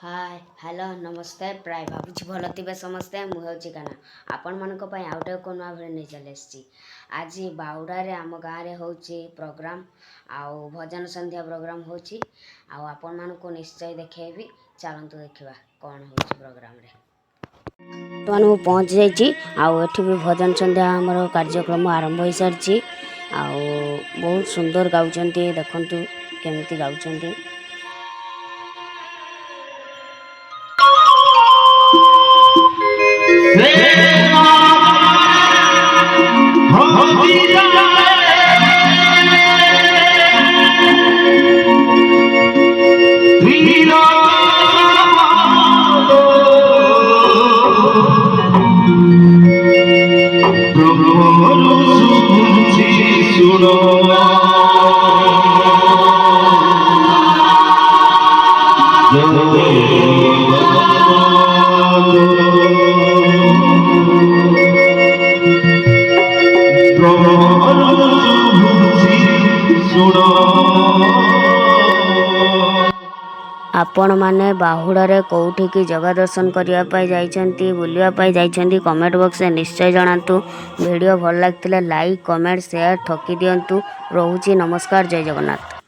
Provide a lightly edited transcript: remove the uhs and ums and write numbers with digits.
Hi hello नमस्कार प्राय भावुँ भल थे समस्ते मुझे काना आपण मान आउटे को नुआ भाई नहीं चली आसी आज बाहुड़े आम गाँव में हो प्रोग्राम आउ भजन संध्या प्रोग्राम हो आपण मान को निश्चय देखेबी चलतु देखा कौन हो प्रोग्राम रे तो पहुँच जाइए आठ भी भजन संध्या आमर कार्यक्रम आरंभ हो सारी बहुत सुंदर गाँव देखु केमी गाँव आपण माने बाहुड़े कौटिकी जगह दर्शन करने जाइछंती बुलिया जाइछंती कमेंट बॉक्स में निश्चय जनातु वीडियो भल लगथिले लाइक कमेंट शेयर ठोकी दियंतु। रोहुची नमस्कार जय जगन्नाथ।